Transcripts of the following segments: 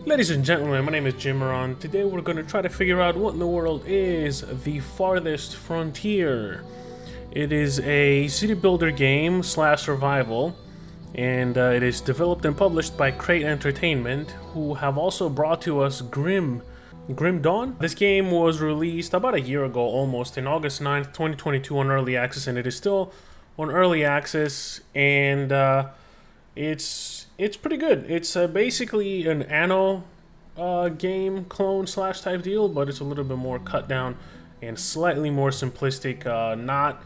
Ladies and gentlemen, my name is Jimeron. Today we're going to try to figure out what in the world is the Farthest Frontier. It is a city builder game slash survival, and it is developed and published by Cant Entertainment, who have also brought to us Grim Dawn. This game was released about a year ago almost, in August 9th, 2022 on Early Access, and it is still on Early Access, and it's pretty good. It's basically an Anno game clone slash type deal, but it's a little bit more cut down and slightly more simplistic, not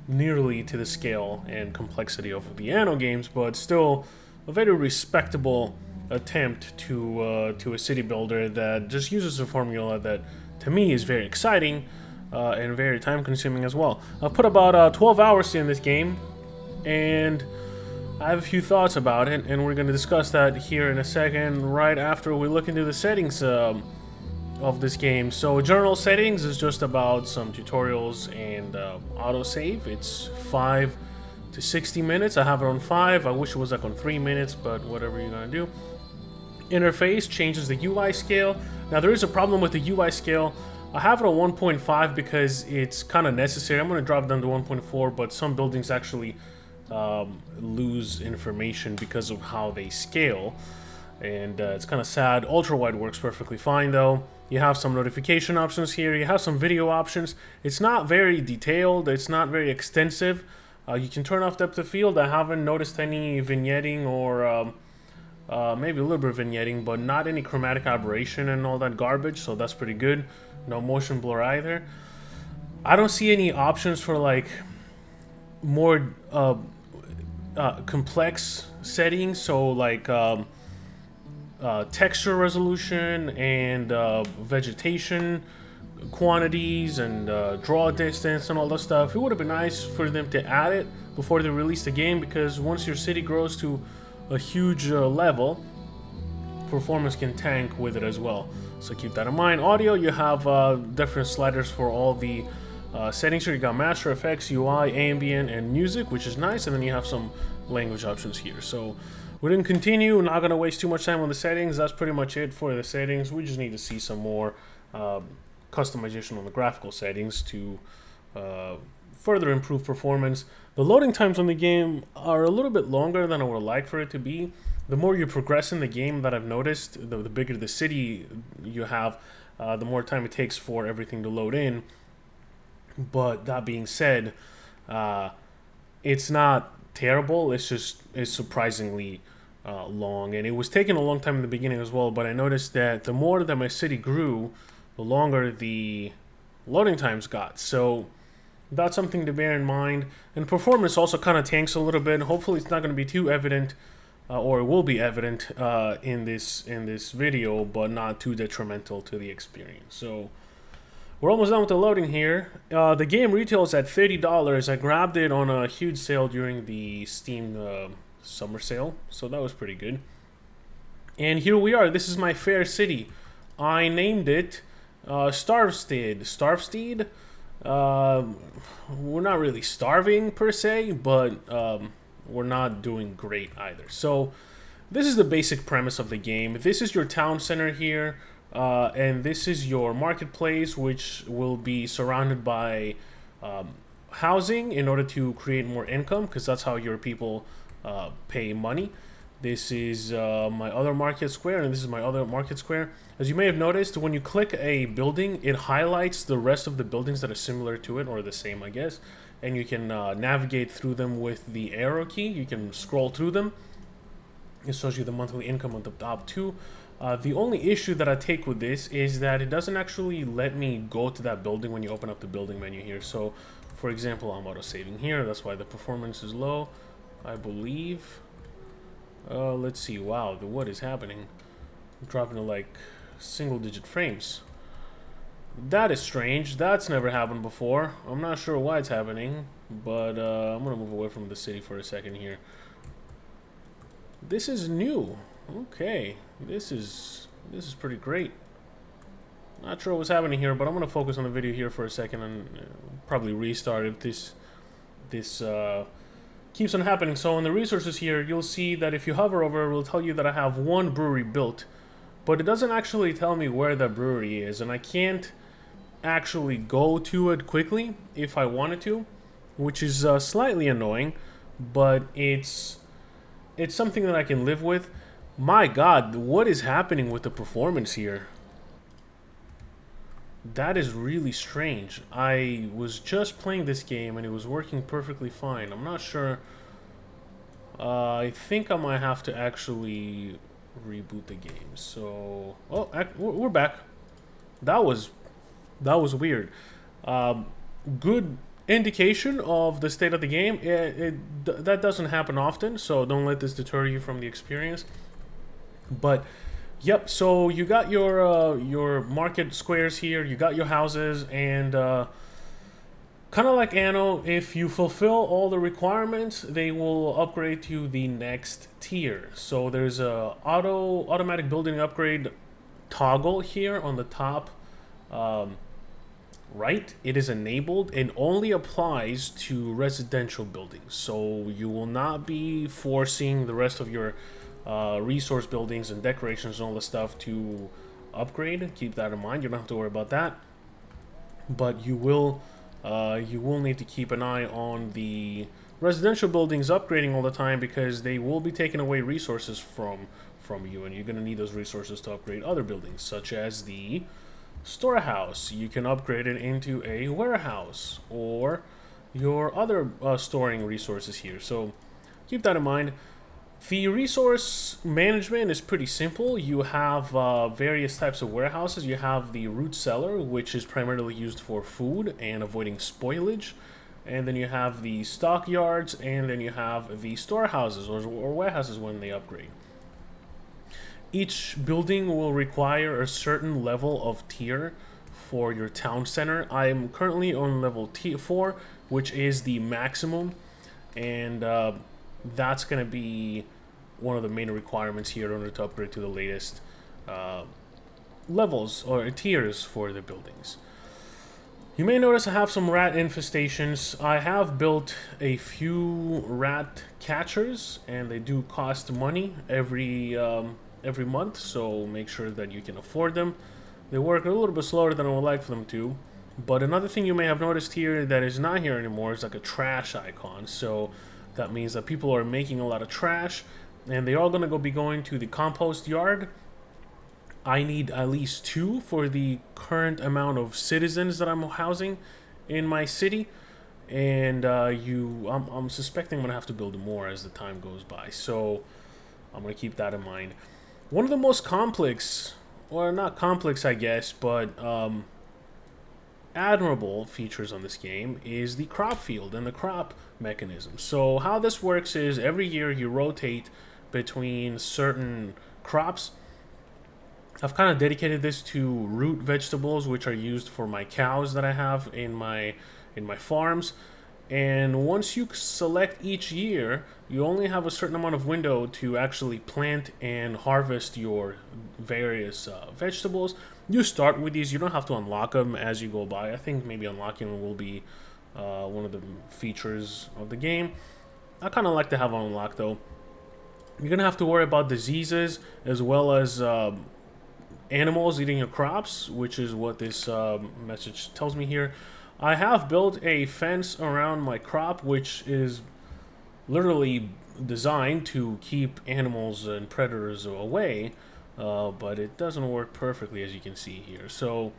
nearly to the scale and complexity of the Anno games, but still a very respectable attempt to a city builder that just uses a formula that to me is very exciting and very time consuming as well. I've put about 12 hours in this game, and I have a few thoughts about it, and we're going to discuss that here in a second, right after we look into the settings of this game. So general settings is just about some tutorials and autosave. It's 5 to 60 minutes. I have it on 5. I wish it was like on 3 minutes, but whatever you're going to do. Interface changes the UI scale. Now there is a problem with the UI scale. I have it on 1.5 because it's kind of necessary. I'm going to drop it down to 1.4, but some buildings actually lose information because of how they scale, and it's kind of sad. Ultra wide works perfectly fine though. You have some notification options here, you have some video options. It's not very detailed, it's not very extensive. You can turn off depth of field. I haven't noticed any vignetting or maybe a little bit of vignetting, but not any chromatic aberration and all that garbage, so that's pretty good. No motion blur either. I don't see any options for like more complex settings, so like texture resolution and vegetation quantities and draw distance and all that stuff. It would have been nice for them to add it before they release the game, because once your city grows to a huge level, performance can tank with it as well, so keep that in mind. Audio, you have different sliders for all the settings here. You got master, effects, UI, ambient, and music, which is nice, and then you have some language options here. So we're going to continue. We're not going to waste too much time on the settings. That's pretty much it for the settings. We just need to see some more customization on the graphical settings to further improve performance. The loading times on the game are a little bit longer than I would like for it to be. The more you progress in the game, that I've noticed, the bigger the city you have, the more time it takes for everything to load in. But that being said, it's not terrible. It's surprisingly long, and it was taking a long time in the beginning as well. But I noticed that the more that my city grew, the longer the loading times got. So that's something to bear in mind. And performance also kind of tanks a little bit. Hopefully, it's not going to be too evident, or it will be evident in this video, but not too detrimental to the experience. So we're almost done with the loading here. The game retails at $30. I grabbed it on a huge sale during the Steam summer sale, so that was pretty good. And here we are. This is my fair city. I named it Starvestead. We're not really starving per se, but we're not doing great either. So this is the basic premise of the game. This is your town center here. And this is your marketplace, which will be surrounded by housing in order to create more income, because that's how your people pay money. This is my other market square, and this is my other market square. As you may have noticed, when you click a building, it highlights the rest of the buildings that are similar to it, or the same, I guess, and you can navigate through them with the arrow key. You can scroll through them. It shows you the monthly income on the top two. The only issue that I take with this is that it doesn't actually let me go to that building when you open up the building menu here. So, for example, I'm auto-saving here. That's why the performance is low, I believe. Let's see. Wow, what is happening? I'm dropping to like single-digit frames. That is strange. That's never happened before. I'm not sure why it's happening, but I'm going to move away from the city for a second here. This is new. Okay, this is pretty great. Not sure what's happening here, but I'm gonna focus on the video here for a second and probably restart if this keeps on happening. So in the resources here, you'll see that if you hover over, it will tell you that I have one brewery built but it doesn't actually tell me where the brewery is, and I can't actually go to it quickly if I wanted to, which is slightly annoying, but it's something that I can live with. My God, what is happening with the performance here? That is really strange. I was just playing this game and it was working perfectly fine. I'm not sure. I think I might have to actually reboot the game. So, oh, we're back. That was weird. Good indication of the state of the game. That doesn't happen often, so don't let this deter you from the experience. But yep, so you got your market squares here, you got your houses, and kind of like Anno, if you fulfill all the requirements, they will upgrade to the next tier. So there's a automatic building upgrade toggle here on the top right. It is enabled and only applies to residential buildings. So you will not be forcing the rest of your resource buildings and decorations and all the stuff to upgrade. Keep that in mind. You don't have to worry about that. But you will need to keep an eye on the residential buildings upgrading all the time, because they will be taking away resources from you, and you're going to need those resources to upgrade other buildings, such as the storehouse. You can upgrade it into a warehouse, or your other storing resources here. So keep that in mind. The resource management is pretty simple. You have various types of warehouses. You have the root cellar, which is primarily used for food and avoiding spoilage. And then you have the stockyards, and then you have the storehouses or warehouses when they upgrade. Each building will require a certain level of tier for your town center. I am currently on level 4, which is the maximum, and that's going to be one of the main requirements here in order to upgrade to the latest levels or tiers for the buildings. You may notice I have some rat infestations. I have built a few rat catchers, and they do cost money every month, so make sure that you can afford them. They work a little bit slower than I would like for them to. But another thing you may have noticed here that is not here anymore is like a trash icon. So that means that people are making a lot of trash, and they are going to be going to the compost yard. I need at least 2 for the current amount of citizens that I'm housing in my city, and I'm suspecting I'm going to have to build more as the time goes by. So I'm going to keep that in mind. One of the most complex, or not complex I guess, but admirable features on this game is the crop field and the crop mechanism. So how this works is every year you rotate between certain crops. I've kind of dedicated this to root vegetables, which are used for my cows that I have in my farms. And once you select each year, you only have a certain amount of window to actually plant and harvest your various vegetables. You start with these. You don't have to unlock them as you go by. I think maybe unlocking them will be one of the features of the game. I kind of like to have them unlocked though. You're going to have to worry about diseases as well as animals eating your crops, which is what this message tells me here. I have built a fence around my crop, which is literally designed to keep animals and predators away, but it doesn't work perfectly, as you can see here. So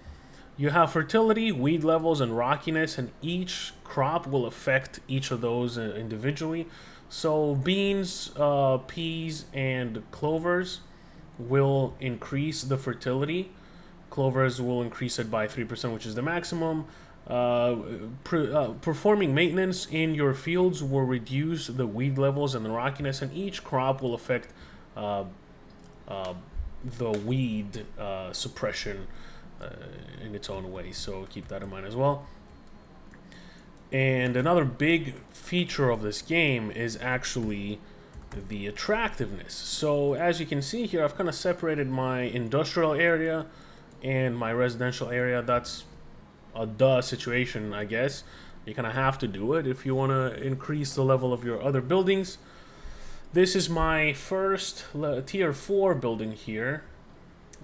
you have fertility, weed levels, and rockiness, and each crop will affect each of those individually. So beans, peas, and clovers will increase the fertility. Clovers will increase it by 3%, which is the maximum. Performing maintenance in your fields will reduce the weed levels and the rockiness, and each crop will affect the weed suppression in its own way, so keep that in mind as well. And another big feature of this game is actually the attractiveness. So as you can see here, I've kind of separated my industrial area and my residential area. That's a duh situation, I guess. You kind of have to do it if you want to increase the level of your other buildings. This is my first tier 4 building here.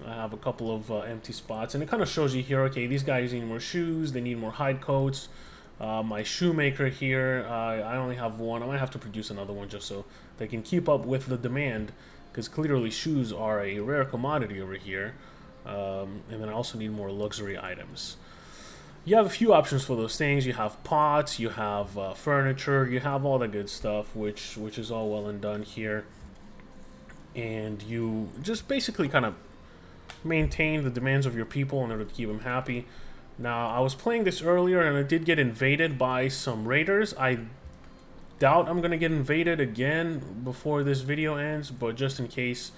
I have a couple of empty spots, and it kind of shows you here, okay, these guys need more shoes, they need more hide coats. My shoemaker here, I only have one. I might have to produce another one just so they can keep up with the demand, because clearly shoes are a rare commodity over here. And then I also need more luxury items. You have a few options for those things. You have pots, you have furniture, you have all the good stuff, which is all well and done here. And you just basically kind of maintain the demands of your people in order to keep them happy. Now, I was playing this earlier and I did get invaded by some raiders. I doubt I'm going to get invaded again before this video ends, but just in case,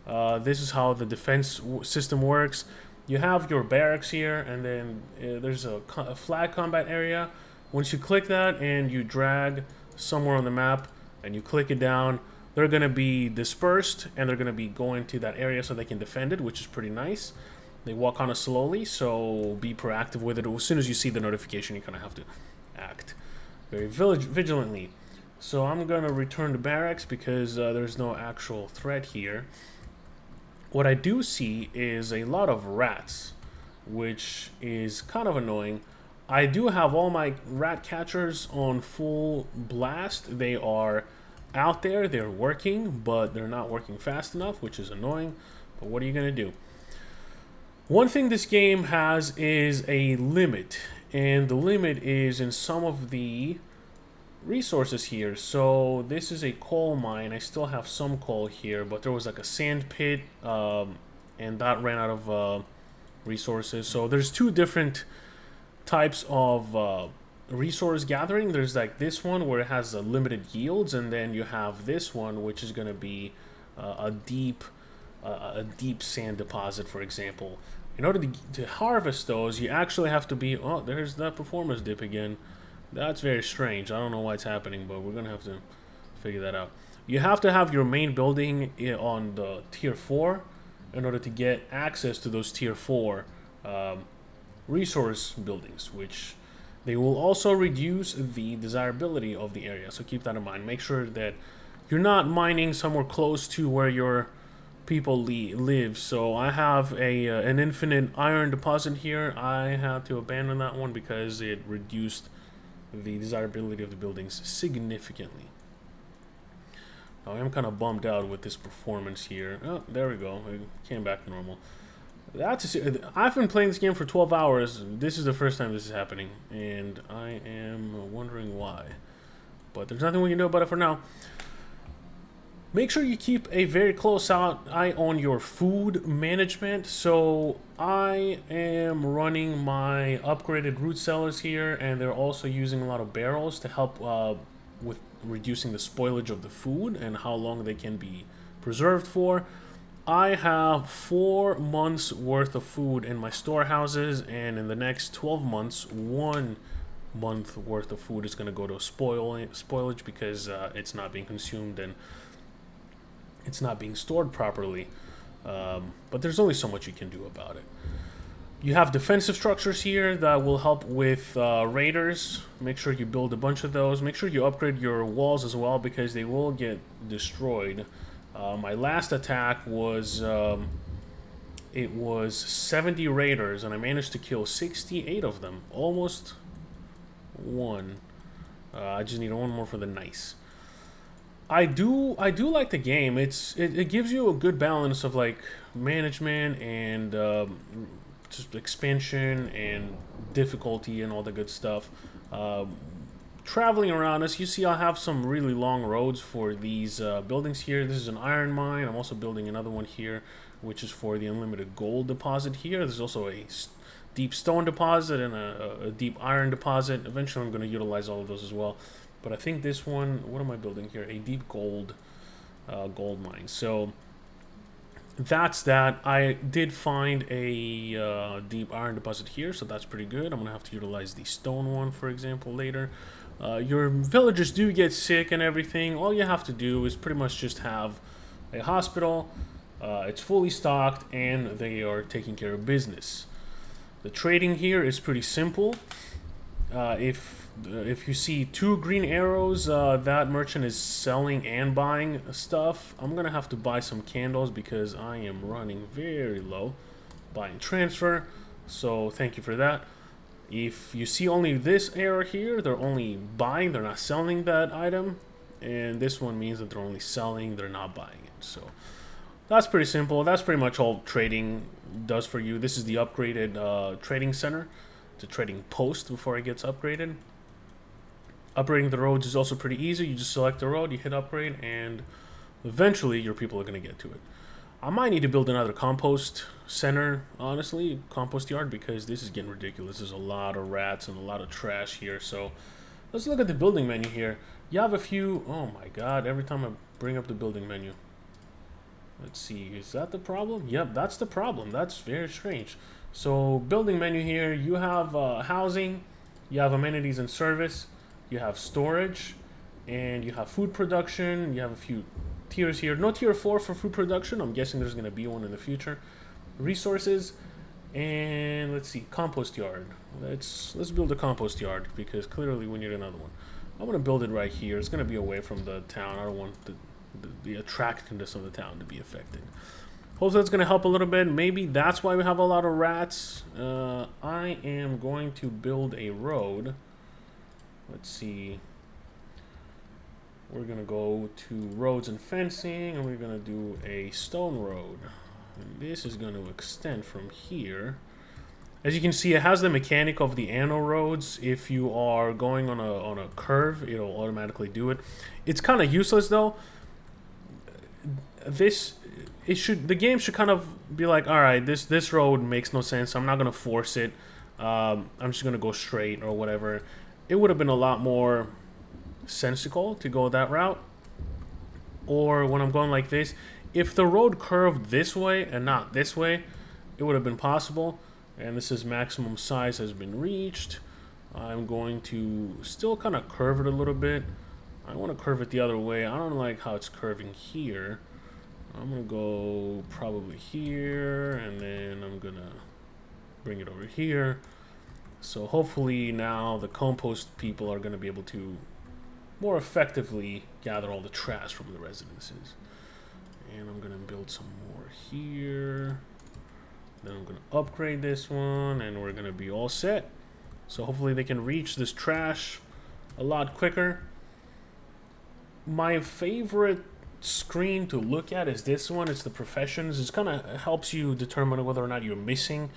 this is how the defense system works. You have your barracks here, and then there's a flag combat area. Once you click that and you drag somewhere on the map and you click it down, they're going to be dispersed and they're going to be going to that area so they can defend it, which is pretty nice. They walk kind of slowly, so be proactive with it. As soon as you see the notification, you kind of have to act very vigilantly. So I'm going to return to barracks because there's no actual threat here. What I do see is a lot of rats, which is kind of annoying. I do have all my rat catchers on full blast. They are out there, they're working, but they're not working fast enough, which is annoying. But what are you going to do? One thing this game has is a limit, and the limit is in some of the resources here. So this is a coal mine. I still have some coal here, but there was like a sand pit, and that ran out of resources. So there's two different types of resource gathering. There's like this one where it has limited yields, and then you have this one which is going to be a deep sand deposit, for example. In order to harvest those, you actually have to be... Oh, there's that performance dip again. That's very strange. I don't know why it's happening, but we're going to have to figure that out. You have to have your main building on the tier 4 in order to get access to those tier 4 resource buildings, which they will also reduce the desirability of the area. So keep that in mind. Make sure that you're not mining somewhere close to where your people live. So I have an infinite iron deposit here. I had to abandon that one because it reduced the desirability of the buildings significantly. Now, I am kind of bummed out with this performance here. Oh, there we go. It came back to normal. I've been playing this game for 12 hours. This is the first time this is happening, and I am wondering why. But there's nothing we can do about it for now. Make sure you keep a very close eye on your food management. So I am running my upgraded root cellars here, and they're also using a lot of barrels to help with reducing the spoilage of the food and how long they can be preserved for. I have 4 months worth of food in my storehouses, and in the next 12 months, 1 month worth of food is going to go to spoilage because it's not being consumed and it's not being stored properly. But there's only so much you can do about it. You have defensive structures here that will help with raiders. Make sure you build a bunch of those. Make sure you upgrade your walls as well because they will get destroyed. My last attack was it was 70 raiders, and I managed to kill 68 of them. Almost one. I just need one more for the nice. I do like the game. It gives you a good balance of like management and just expansion and difficulty and all the good stuff. Traveling around, as you see, I have some really long roads for these buildings here. This is an iron mine. I'm also building another one here, which is for the unlimited gold deposit here. There's also a deep stone deposit and a deep iron deposit. Eventually, I'm going to utilize all of those as well. But I think this one, what am I building here? A deep gold mine. So that's that. I did find a deep iron deposit here, so that's pretty good. I'm going to have to utilize the stone one, for example, later. Your villagers do get sick and everything. All you have to do is pretty much just have a hospital. It's fully stocked, and they are taking care of business. The trading here is pretty simple. If If you see 2 green arrows, that merchant is selling and buying stuff. I'm gonna have to buy some candles because I am running very low. Buy and transfer, so thank you for that. If you see only this arrow here, they're only buying, they're not selling that item. And this one means that they're only selling, they're not buying it. So that's pretty simple. That's pretty much all trading does for you. This is the upgraded trading center, the trading post before it gets upgraded. Upgrading the roads is also pretty easy. You just select the road, you hit upgrade, and eventually your people are going to get to it. I might need to build another compost center, honestly, compost yard, because this is getting ridiculous. There's a lot of rats and a lot of trash here. So let's look at the building menu here. You have a few, oh my god, every time I bring up the building menu. Let's see, is that the problem? Yep, that's the problem. That's very strange. So building menu here, you have housing, you have amenities and service, you have storage, and you have food production. You have a few tiers here. No tier 4 for food production. I'm guessing there's going to be one in the future. Resources, and let's see, compost yard. Let's build a compost yard because clearly we need another one. I'm going to build it right here. It's going to be away from the town. I don't want the attractiveness of the town to be affected. Hopefully that's going to help a little bit. Maybe that's why we have a lot of rats. I am going to build a road. Let's see. We're going to go to roads and fencing, and we're going to do a stone road. And this is going to extend from here. As you can see, it has the mechanic of the Anno roads. If you are going on a curve, it'll automatically do it. It's kind of useless though. The game should kind of be like, all right, this road makes no sense. I'm not going to force it. I'm just going to go straight or whatever. It would have been a lot more sensical to go that route. Or when I'm going like this, if the road curved this way and not this way, it would have been possible. And this is maximum size has been reached. I'm going to still kind of curve it a little bit. I want to curve it the other way. I don't like how it's curving here. I'm going to go probably here, and then I'm going to bring it over here. So hopefully now the compost people are going to be able to more effectively gather all the trash from the residences. And I'm going to build some more here. Then I'm going to upgrade this one, and we're going to be all set. So hopefully they can reach this trash a lot quicker. My favorite screen to look at is this one. It's the professions. It kind of helps you determine whether or not you're missing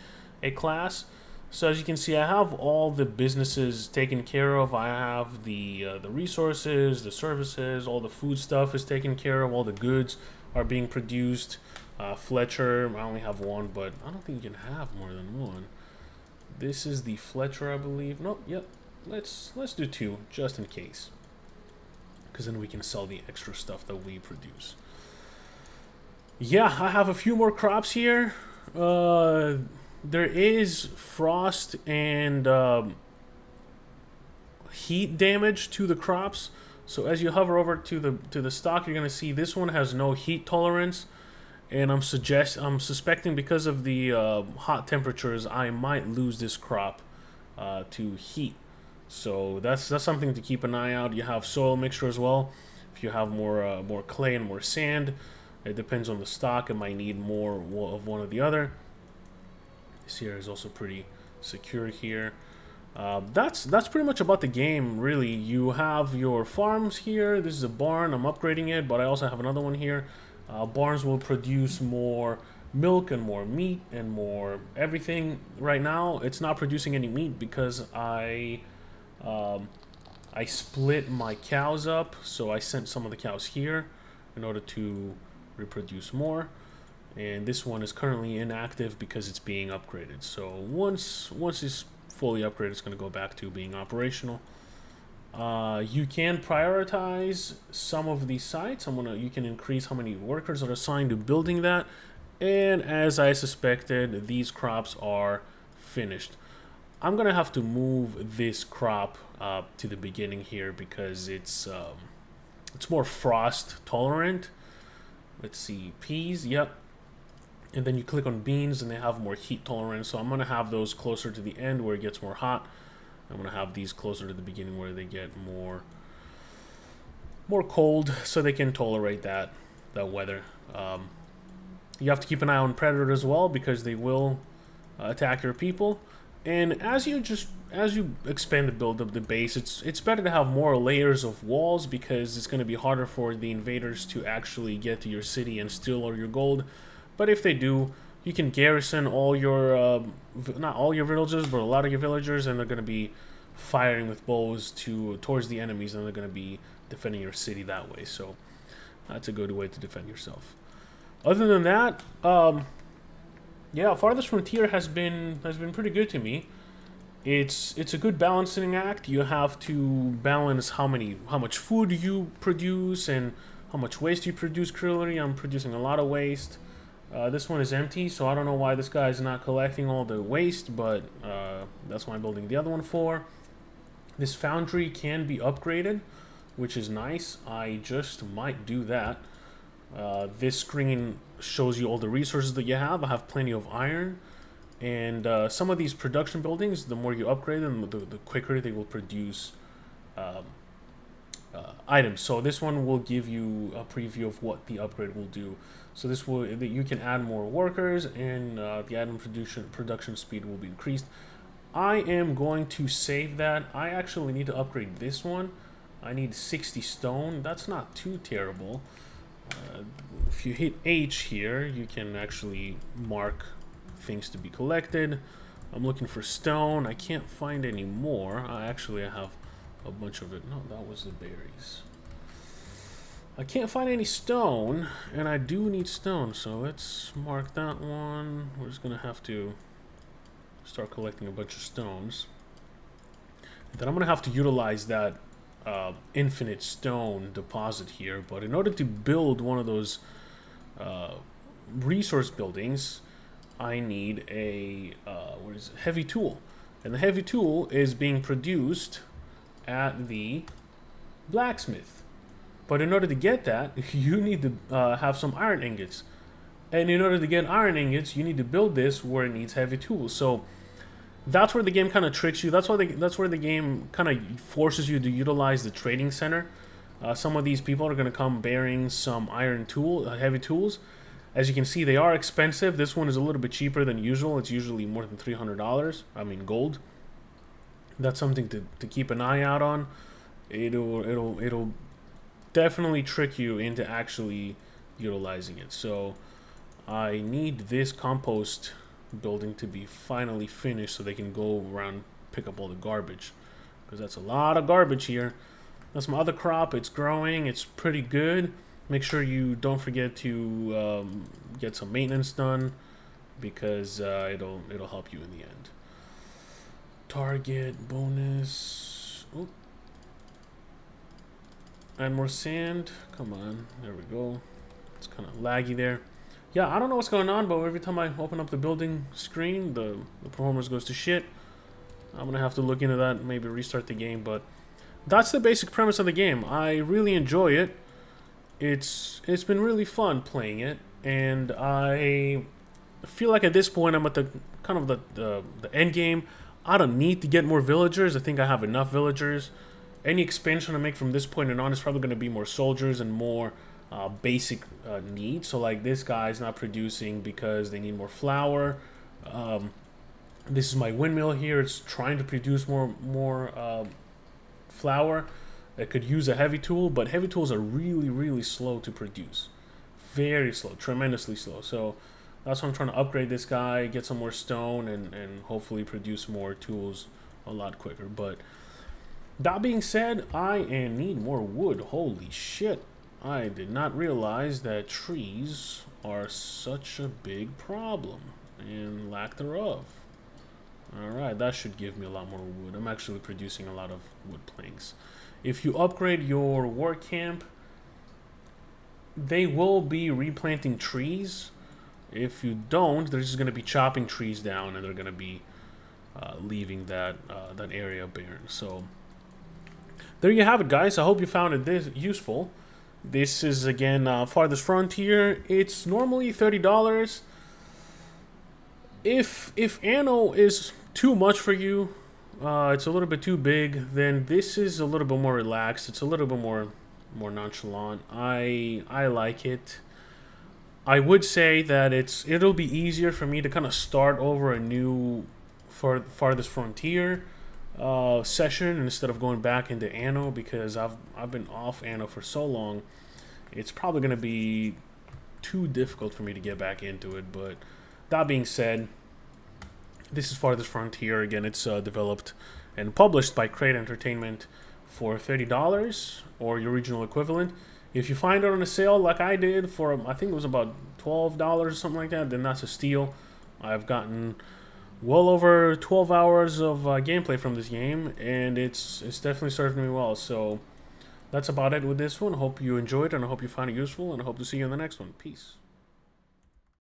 a class. So as you can see, I have all the businesses taken care of. I have the resources, the services, all the food stuff is taken care of. All the goods are being produced. Fletcher, I only have one, but I don't think you can have more than one. This is the Fletcher, I believe. Nope, yep. Let's do 2, just in case. Because then we can sell the extra stuff that we produce. Yeah, I have a few more crops here. There is frost and heat damage to the crops. So as you hover over to the stock, you're going to see this one has no heat tolerance. And I'm suspecting because of the hot temperatures, I might lose this crop to heat. So that's something to keep an eye out. You have soil mixture as well. If you have more clay and more sand, it depends on the stock. It might need more of one or the other. This here is also pretty secure here. That's pretty much about the game, really. You have your farms here. This is a barn. I'm upgrading it, but I also have another one here. Barns will produce more milk and more meat and more everything. Right now, it's not producing any meat because I split my cows up. So I sent some of the cows here in order to reproduce more. And this one is currently inactive because it's being upgraded. So once it's fully upgraded, it's going to go back to being operational. You can prioritize some of these sites. You can increase how many workers are assigned to building that. And as I suspected, these crops are finished. I'm gonna have to move this crop to the beginning here because it's more frost tolerant. Let's see, peas, yep. And then you click on beans and they have more heat tolerance. So I'm gonna have those closer to the end where it gets more hot. I'm gonna have these closer to the beginning where they get more cold, so they can tolerate that weather. You have to keep an eye on predators as well, because they will attack your people. And as you expand the build of the base, it's better to have more layers of walls, because it's going to be harder for the invaders to actually get to your city and steal all your gold. But if they do, you can garrison all your not all your villagers, but a lot of your villagers, and they're going to be firing with bows towards the enemies, and they're going to be defending your city that way. So that's a good way to defend yourself. Other than that, yeah, Farthest Frontier has been pretty good to me. It's a good balancing act. You have to balance how much food you produce and how much waste you produce. Currently, I'm producing a lot of waste. This one is empty, so I don't know why this guy is not collecting all the waste, but that's why I'm building the other one for. This foundry can be upgraded, which is nice. I just might do that. This screen shows you all the resources that you have. I have plenty of iron, and some of these production buildings, the more you upgrade them, the quicker they will produce items. So this one will give you a preview of what the upgrade will do. So this will, you can add more workers, and the item production speed will be increased. I am going to save that. I actually need to upgrade this one. I need 60 stone. That's not too terrible. If you hit H here, you can actually mark things to be collected. I'm looking for stone. I can't find any more. I have a bunch of it. No, that was the berries. I can't find any stone, and I do need stone, so let's mark that one. We're just gonna have to start collecting a bunch of stones. And then I'm gonna have to utilize that infinite stone deposit here, but in order to build one of those resource buildings, I need a heavy tool, and the heavy tool is being produced at the blacksmith. But in order to get that, you need to have some iron ingots, and in order to get iron ingots, you need to build this where it needs heavy tools. So that's where the game kind of tricks you. That's where the game kind of forces you to utilize the trading center. Some of these people are going to come bearing some heavy tools. As you can see, they are expensive. This one is a little bit cheaper than usual. It's usually more than $300. I mean, gold. That's something to keep an eye out on. It'll definitely trick you into actually utilizing it. So I need this compost building to be finally finished so they can go around pick up all the garbage, because that's a lot of garbage here. That's my other crop. It's growing. It's pretty good. Make sure you don't forget to get some maintenance done, because it'll help you in the end. Target bonus. Oh. And more sand. Come on. There we go. It's kind of laggy there. Yeah, I don't know what's going on, but every time I open up the building screen, the performance goes to shit. I'm going to have to look into that, maybe restart the game, but that's the basic premise of the game. I really enjoy it. It's been really fun playing it, and I feel like at this point I'm at the kind of the end game. I don't need to get more villagers. I think I have enough villagers. Any expansion I make from this point on is probably going to be more soldiers and more basic needs. So like this guy's not producing because they need more flour. This is my windmill here. It's trying to produce more flour. It could use a heavy tool, but heavy tools are really slow to produce. Very slow, tremendously slow. So that's why I'm trying to upgrade this guy, get some more stone, and hopefully produce more tools a lot quicker. But that being said, I need more wood. Holy shit. I did not realize that trees are such a big problem and lack thereof. Alright, that should give me a lot more wood. I'm actually producing a lot of wood planks. If you upgrade your work camp, they will be replanting trees. If you don't, they're just going to be chopping trees down, and they're going to be leaving that area barren. So there you have it, guys. I hope you found it useful. This is, again, Farthest Frontier. It's normally $30. If Anno is too much for you, it's a little bit too big. Then this is a little bit more relaxed. It's a little bit more nonchalant. I like it. I would say that it'll be easier for me to kind of start over a new Farthest Frontier session instead of going back into Anno, because I've been off Anno for so long. It's probably going to be too difficult for me to get back into it. But that being said, this is Farthest Frontier. Again, it's developed and published by Crate Entertainment for $30 or your regional equivalent. If you find it on a sale like I did for, I think it was about $12 or something like that, then that's a steal. I've gotten well over 12 hours of gameplay from this game, and it's definitely served me well. So that's about it with this one. Hope you enjoyed, and I hope you found it useful, and I hope to see you in the next one. Peace.